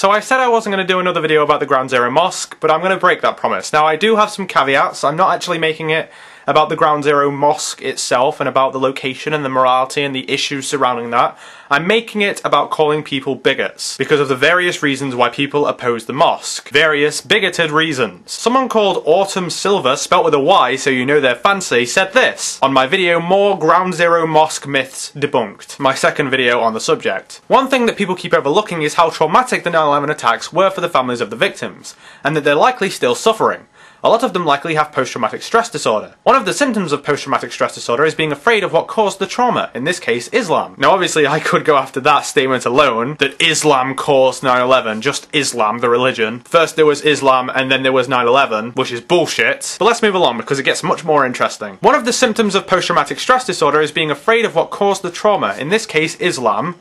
So I said I wasn't going to do another video about the Ground Zero Mosque, but I'm going to break that promise. Now I do have some caveats. I'm not actually making it about the Ground Zero Mosque itself and about the location and the morality and the issues surrounding that. I'm making it about calling people bigots because of the various reasons why people oppose the mosque. Various bigoted reasons. Someone called Autumn Silver, spelt with a Y so you know they're fancy, said this on my video More Ground Zero Mosque Myths Debunked, my second video on the subject. One thing that people keep overlooking is how traumatic the 9/11 attacks were for the families of the victims, and that they're likely still suffering. A lot of them likely have post-traumatic stress disorder. One of the symptoms of post-traumatic stress disorder is being afraid of what caused the trauma, in this case Islam. Now obviously I could go after that statement alone, that Islam caused 9/11, just Islam, the religion. First there was Islam and then there was 9/11, which is bullshit. But let's move along because it gets much more interesting. One of the symptoms of post-traumatic stress disorder is being afraid of what caused the trauma, in this case Islam,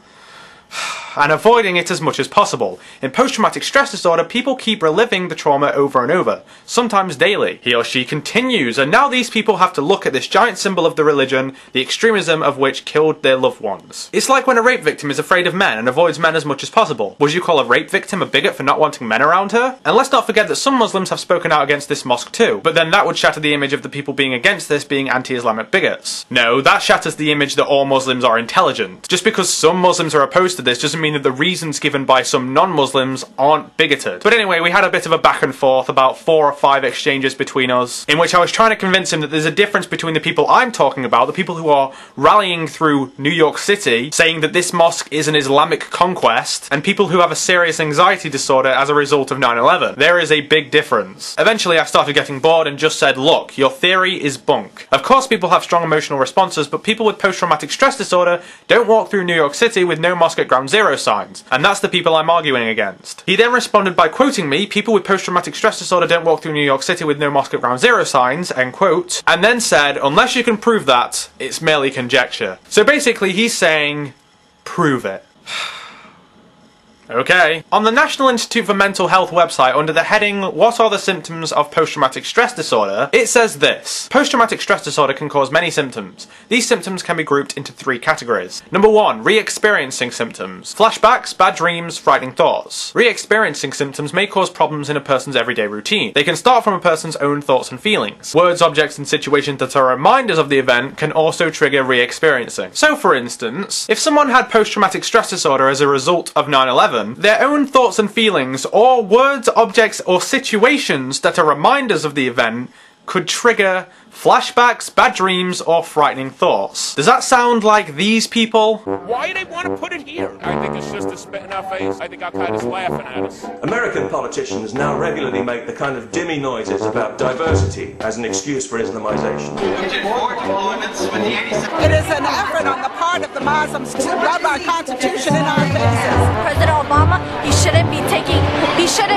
and avoiding it as much as possible. In post-traumatic stress disorder, people keep reliving the trauma over and over, sometimes daily. He or she continues, and now these people have to look at this giant symbol of the religion, the extremism of which killed their loved ones. It's like when a rape victim is afraid of men and avoids men as much as possible. Would you call a rape victim a bigot for not wanting men around her? And let's not forget that some Muslims have spoken out against this mosque too, but then that would shatter the image of the people being against this being anti-Islamic bigots. No, that shatters the image that all Muslims are intelligent. Just because some Muslims are opposed to this doesn't mean that the reasons given by some non-Muslims aren't bigoted. But anyway, we had a bit of a back and forth, about 4 or 5 exchanges between us, in which I was trying to convince him that there's a difference between the people I'm talking about, the people who are rallying through New York City, saying that this mosque is an Islamic conquest, and people who have a serious anxiety disorder as a result of 9/11. There is a big difference. Eventually I started getting bored and just said, look, your theory is bunk. Of course people have strong emotional responses, but people with post-traumatic stress disorder don't walk through New York City with no mosque at Ground Zero signs, and that's the people I'm arguing against. He then responded by quoting me, people with post-traumatic stress disorder don't walk through New York City with no mosque at Ground Zero signs, end quote, and then said, unless you can prove that, it's merely conjecture. So basically he's saying, prove it. Okay. On the National Institute for Mental Health website, under the heading, What are the symptoms of post-traumatic stress disorder? It says this. Post-traumatic stress disorder can cause many symptoms. These symptoms can be grouped into 3 categories. Number 1, re-experiencing symptoms. Flashbacks, bad dreams, frightening thoughts. Re-experiencing symptoms may cause problems in a person's everyday routine. They can start from a person's own thoughts and feelings. Words, objects, and situations that are reminders of the event can also trigger re-experiencing. So for instance, if someone had post-traumatic stress disorder as a result of 9/11, their own thoughts and feelings, or words, objects, or situations that are reminders of the event could trigger flashbacks, bad dreams, or frightening thoughts. Does that sound like these people? Why do they want to put it here? I think it's just a spit in our face. I think Al-Qaeda's laughing at us. American politicians now regularly make the kind of dimmy noises about diversity as an excuse for Islamization. It is an effort on the part of the Muslims to rub our Constitution in our faces. President Obama, he shouldn't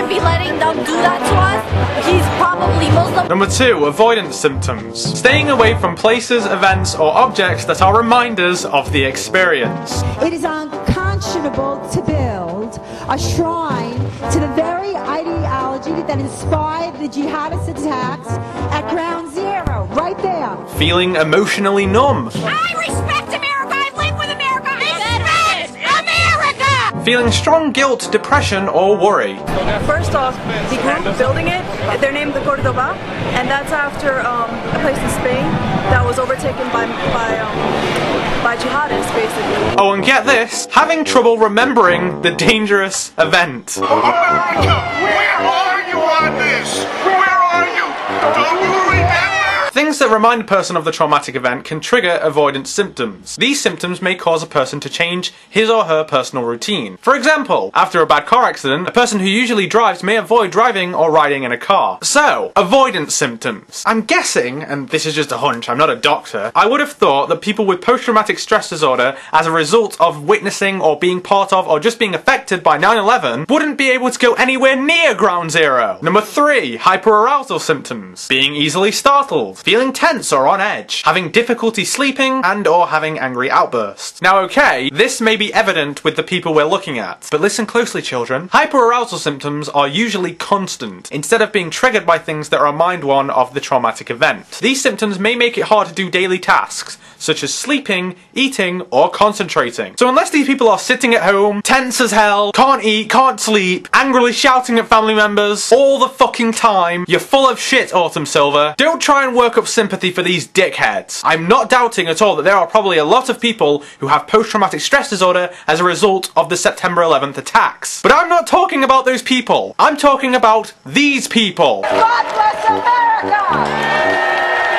be letting them do that to us. He's probably Muslim. Number 2, avoidance symptoms. Staying away from places, events, or objects that are reminders of the experience. It is unconscionable to build a shrine to the very ideology that inspired the jihadist attacks at Ground Zero, right there. Feeling emotionally numb. I respect America. I live with America. I respect America. Feeling strong guilt, depression, or worry. First off, the group building it, they're named the Cordoba, and that's after a place in Spain that was overtaken by jihadists, basically. Oh, and get this, having trouble remembering the dangerous event. America, where are you on this? Where are you? Don't you remember? Things that remind a person of the traumatic event can trigger avoidance symptoms. These symptoms may cause a person to change his or her personal routine. For example, after a bad car accident, a person who usually drives may avoid driving or riding in a car. So, avoidance symptoms. I'm guessing, and this is just a hunch, I'm not a doctor, I would have thought that people with post-traumatic stress disorder as a result of witnessing or being part of or just being affected by 9/11 wouldn't be able to go anywhere near Ground Zero. Number 3, hyperarousal symptoms. Being easily startled. feeling tense or on edge, having difficulty sleeping, and or having angry outbursts. Now okay, this may be evident with the people we're looking at, but listen closely children. Hyperarousal symptoms are usually constant, instead of being triggered by things that remind one of the traumatic event. These symptoms may make it hard to do daily tasks, such as sleeping, eating, or concentrating. So unless these people are sitting at home, tense as hell, can't eat, can't sleep, angrily shouting at family members all the fucking time, you're full of shit, Autumn Silver. Don't try and work up sympathy for these dickheads. I'm not doubting at all that there are probably a lot of people who have post-traumatic stress disorder as a result of the September 11th attacks. But I'm not talking about those people. I'm talking about these people. God bless America!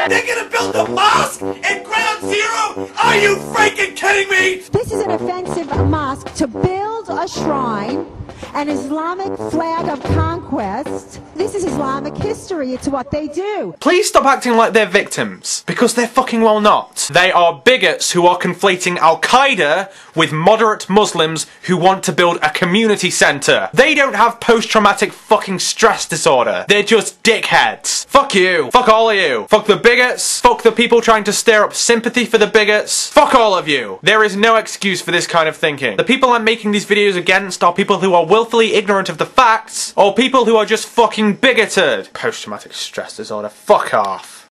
They're gonna build a mosque at Ground Zero? Are you freaking kidding me? This is an offensive mosque to build a shrine, an Islamic flag of conquest. This is Islamic history. It's what they do. Please stop acting like they're victims, because they're fucking well not. They are bigots who are conflating Al-Qaeda with moderate Muslims who want to build a community centre. They don't have post-traumatic fucking stress disorder. They're just dickheads. Fuck you. Fuck all of you. Fuck the bigots. Fuck the people trying to stir up sympathy for the bigots. Fuck all of you. There is no excuse for this kind of thinking. The people I'm making these videos against are people who are willfully ignorant of the facts, or people who are just fucking bigoted. Post-traumatic stress disorder. Fuck off.